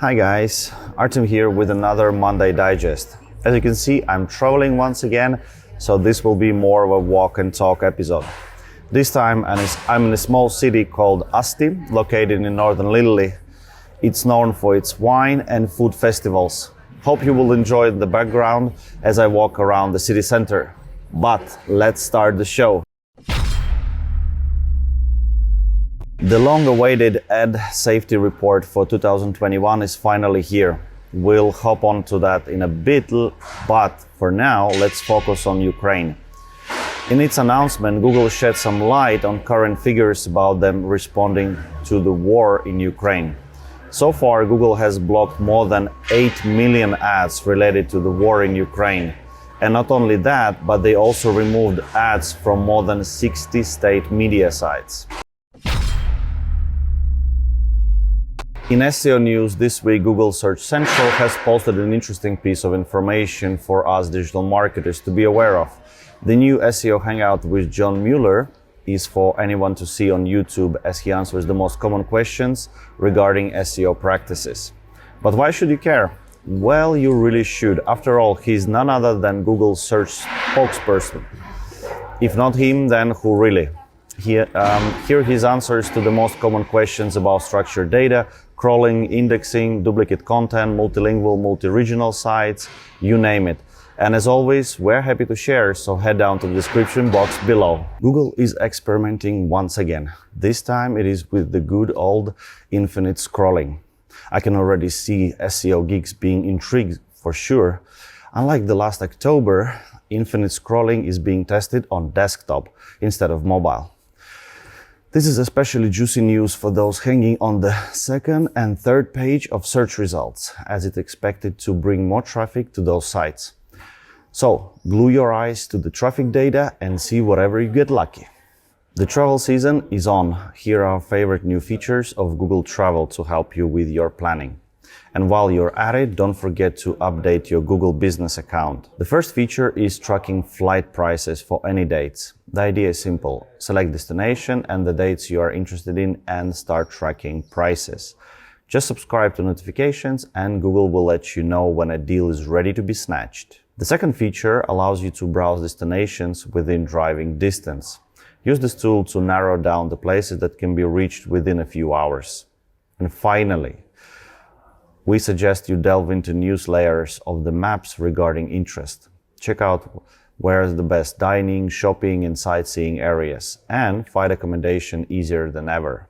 Hi guys, Artem here with another Monday Digest. As you can see, I'm traveling once again, so this will be more of a walk and talk episode. This time I'm in a small city called Asti, located in northern Italy. It's known for its wine and food festivals. Hope you will enjoy the background as I walk around the city center. But let's start the show. The long-awaited Ad Safety Report for 2021 is finally here. We'll hop on to that in a bit, but for now, let's focus on Ukraine. In its announcement, Google shed some light on current figures about them responding to the war in Ukraine. So far, Google has blocked more than 8 million ads related to the war in Ukraine. And not only that, but they also removed ads from more than 60 state media sites. In SEO news this week, Google Search Central has posted an interesting piece of information for us digital marketers to be aware of. The new SEO Hangout with John Mueller is for anyone to see on YouTube, as he answers the most common questions regarding SEO practices. But why should you care? Well, you really should. After all, he's none other than Google's search spokesperson. If not him, then who really? Here his answers to the most common questions about structured data, crawling, indexing, duplicate content, multilingual, multi-regional sites, you name it. And as always, we're happy to share, so head down to the description box below. Google is experimenting once again. This time it is with the good old infinite scrolling. I can already see SEO geeks being intrigued for sure. Unlike the last October, infinite scrolling is being tested on desktop instead of mobile. This is especially juicy news for those hanging on the second and third page of search results, as it's expected to bring more traffic to those sites. So, glue your eyes to the traffic data and see whatever you get lucky. The travel season is on. Here are our favorite new features of Google Travel to help you with your planning. And while you're at it, don't forget to update your Google Business account. The first feature is tracking flight prices for any dates. The idea is simple. Select destination and the dates you are interested in and start tracking prices. Just subscribe to notifications and Google will let you know when a deal is ready to be snatched. The second feature allows you to browse destinations within driving distance. Use this tool to narrow down the places that can be reached within a few hours. And finally, we suggest you delve into news layers of the maps regarding interest. Check out where is the best dining, shopping, and sightseeing areas, and find accommodation easier than ever.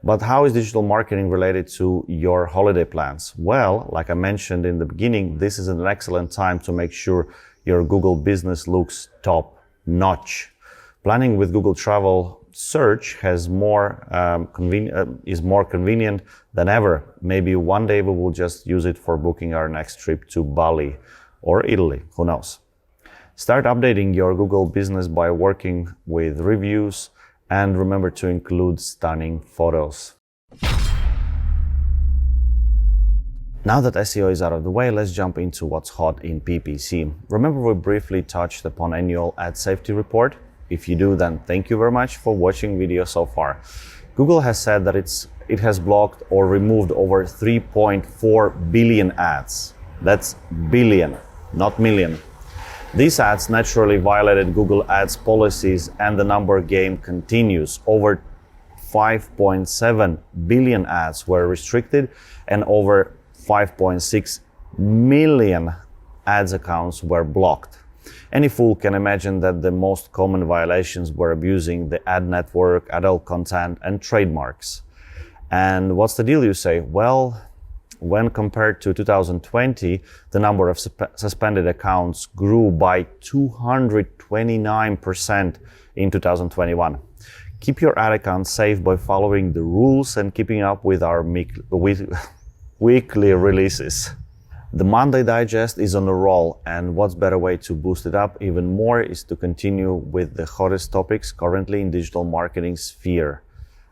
But how is digital marketing related to your holiday plans? Well, like I mentioned in the beginning, this is an excellent time to make sure your Google business looks top notch. Planning with Google Travel Search is more convenient than ever. Maybe one day we will just use it for booking our next trip to Bali or Italy, who knows. Start updating your Google business by working with reviews and remember to include stunning photos. Now that SEO is out of the way, let's jump into what's hot in PPC. Remember we briefly touched upon annual ad safety report? If you do, then thank you very much for watching video so far. Google has said that it has blocked or removed over 3.4 billion ads. That's billion, not million. These ads naturally violated Google Ads policies and the number game continues. Over 5.7 billion ads were restricted and over 5.6 million ads accounts were blocked. Any fool can imagine that the most common violations were abusing the ad network, adult content, and trademarks. And what's the deal, you say? Well, when compared to 2020, the number of suspended accounts grew by 229% in 2021. Keep your ad account safe by following the rules and keeping up with our weekly releases. The Monday Digest is on a roll, and what's better way to boost it up even more is to continue with the hottest topics currently in digital marketing sphere,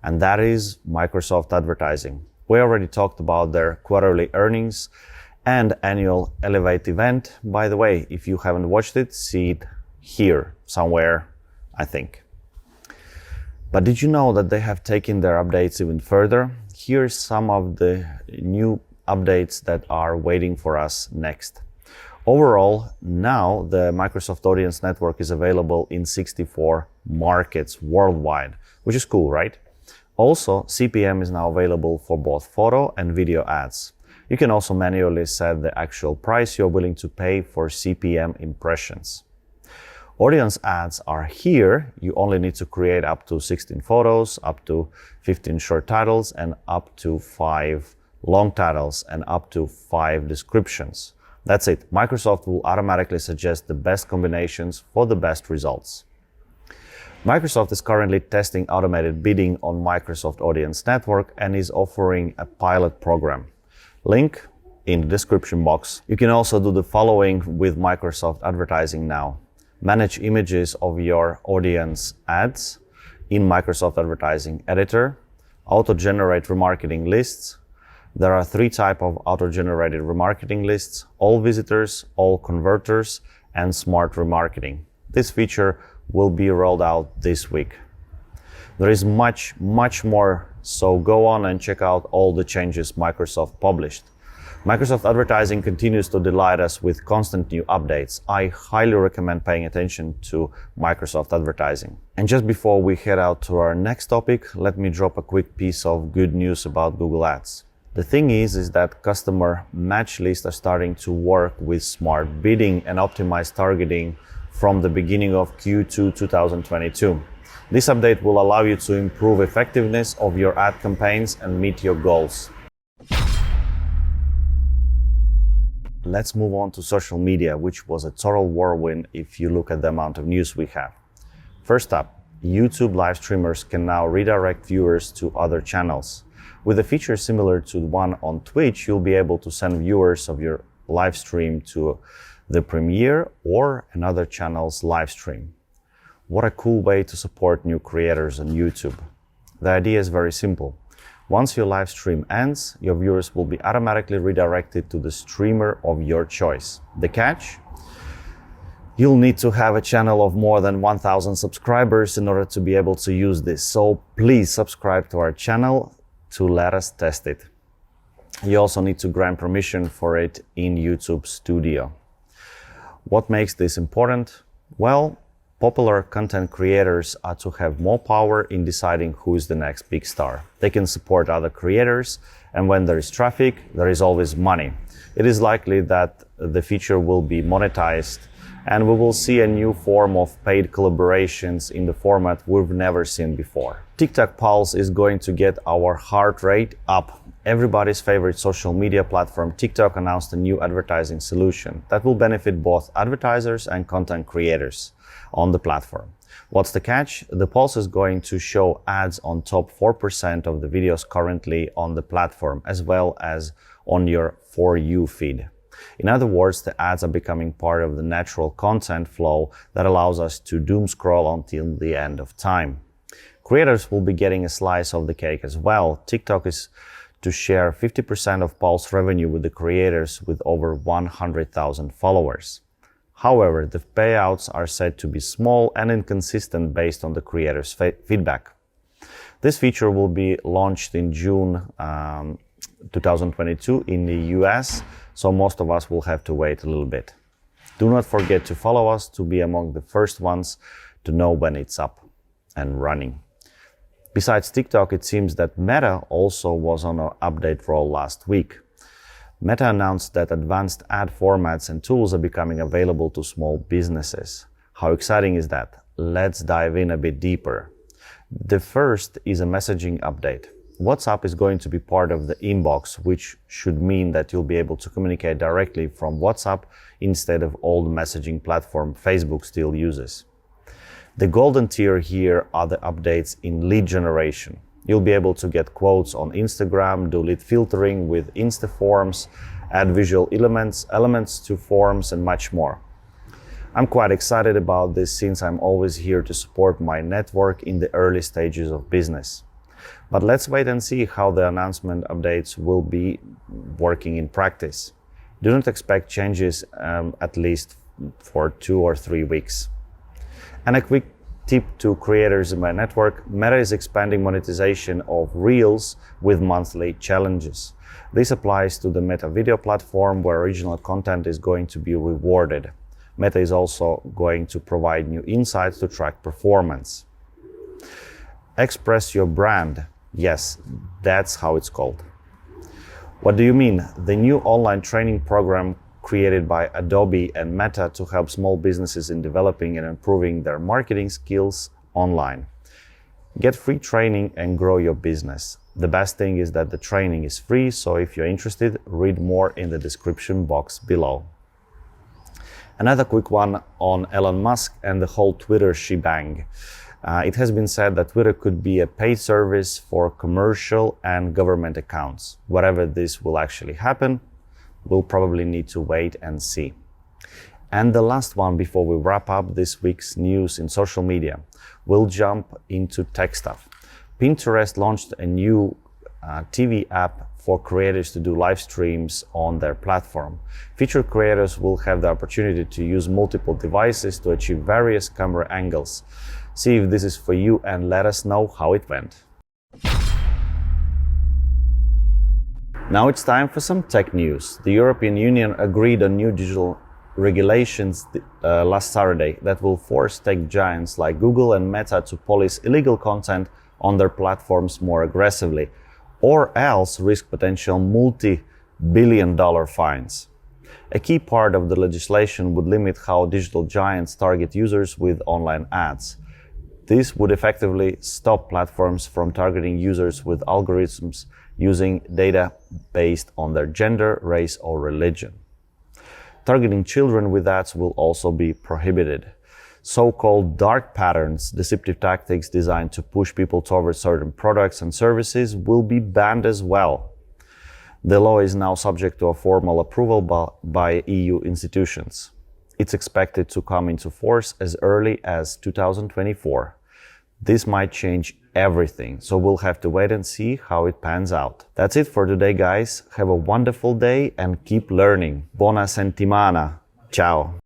and that is Microsoft advertising. We already talked about their quarterly earnings and annual Elevate event. By the way, if you haven't watched it, see it here somewhere, I think. But did you know that they have taken their updates even further? Here's some of the new updates that are waiting for us next. Overall, now the Microsoft Audience Network is available in 64 markets worldwide, which is cool, right? Also, CPM is now available for both photo and video ads. You can also manually set the actual price you're willing to pay for CPM impressions. Audience ads are here. You only need to create up to 16 photos, up to 15 short titles, and up to 5 long titles, and up to 5 descriptions. That's it. Microsoft will automatically suggest the best combinations for the best results. Microsoft is currently testing automated bidding on Microsoft Audience Network and is offering a pilot program. Link in the description box. You can also do the following with Microsoft Advertising now. Manage images of your audience ads in Microsoft Advertising Editor. Auto-generate remarketing lists. There are 3 types of auto-generated remarketing lists: all visitors, all converters, and smart remarketing. This feature will be rolled out this week. There is much more, so go on and check out all the changes Microsoft published. Microsoft Advertising continues to delight us with constant new updates. I highly recommend paying attention to Microsoft Advertising. And just before we head out to our next topic, let me drop a quick piece of good news about Google Ads. The thing is that customer match lists are starting to work with smart bidding and optimized targeting from the beginning of Q2 2022. This update will allow you to improve effectiveness of your ad campaigns and meet your goals. Let's move on to social media, which was a total whirlwind if you look at the amount of news we have. First up, YouTube live streamers can now redirect viewers to other channels. With a feature similar to the one on Twitch, you'll be able to send viewers of your live stream to the premiere or another channel's live stream. What a cool way to support new creators on YouTube. The idea is very simple. Once your live stream ends, your viewers will be automatically redirected to the streamer of your choice. The catch? You'll need to have a channel of more than 1,000 subscribers in order to be able to use this. So please subscribe to our channel to let us test it. You also need to grant permission for it in YouTube Studio. What makes this important? Well, popular content creators are to have more power in deciding who is the next big star. They can support other creators, and when there is traffic, there is always money. It is likely that the feature will be monetized, and we will see a new form of paid collaborations in the format we've never seen before. TikTok Pulse is going to get our heart rate up. Everybody's favorite social media platform, TikTok, announced a new advertising solution that will benefit both advertisers and content creators on the platform. What's the catch? The Pulse is going to show ads on top 4% of the videos currently on the platform, as well as on your For You feed. In other words, the ads are becoming part of the natural content flow that allows us to doom scroll until the end of time. Creators will be getting a slice of the cake as well. TikTok is to share 50% of Pulse revenue with the creators with over 100,000 followers. However, the payouts are said to be small and inconsistent based on the creators' feedback. This feature will be launched in June 2022 in the US, so most of us will have to wait a little bit. Do not forget to follow us to be among the first ones to know when it's up and running. Besides TikTok, it seems that Meta also was on an update roll last week. Meta announced that advanced ad formats and tools are becoming available to small businesses. How exciting is that? Let's dive in a bit deeper. The first is a messaging update. WhatsApp is going to be part of the inbox, which should mean that you'll be able to communicate directly from WhatsApp instead of old messaging platform Facebook still uses. The golden tier here are the updates in lead generation. You'll be able to get quotes on Instagram, do lead filtering with Instaforms, add visual elements to forms, and much more. I'm quite excited about this since I'm always here to support my network in the early stages of business. But let's wait and see how the announcement updates will be working in practice. Do not expect changes at least for 2 or 3 weeks. And a quick Tip to creators in my network: Meta is expanding monetization of Reels with monthly challenges. This applies to the Meta video platform, where original content is going to be rewarded. Meta is also going to provide new insights to track performance. Express your brand. Yes, that's how it's called. What do you mean? The new online training program created by Adobe and Meta to help small businesses in developing and improving their marketing skills online. Get free training and grow your business. The best thing is that the training is free, so if you're interested, read more in the description box below. Another quick one on Elon Musk and the whole Twitter shebang. It has been said that Twitter could be a paid service for commercial and government accounts. Whatever this will actually happen, we'll probably need to wait and see. And the last one before we wrap up this week's news in social media, we'll jump into tech stuff. Pinterest launched a new TV app for creators to do live streams on their platform. Featured creators will have the opportunity to use multiple devices to achieve various camera angles. See if this is for you and let us know how it went. Now it's time for some tech news. The European Union agreed on new digital regulations last Saturday that will force tech giants like Google and Meta to police illegal content on their platforms more aggressively, or else risk potential multi-billion-dollar fines. A key part of the legislation would limit how digital giants target users with online ads. This would effectively stop platforms from targeting users with algorithms using data based on their gender, race, or religion. Targeting children with ads will also be prohibited. So-called dark patterns, deceptive tactics designed to push people towards certain products and services, will be banned as well. The law is now subject to a formal approval by EU institutions. It's expected to come into force as early as 2024. This might change everything, so we'll have to wait and see how it pans out. That's it for today, guys. Have a wonderful day and keep learning. Buona settimana. Ciao.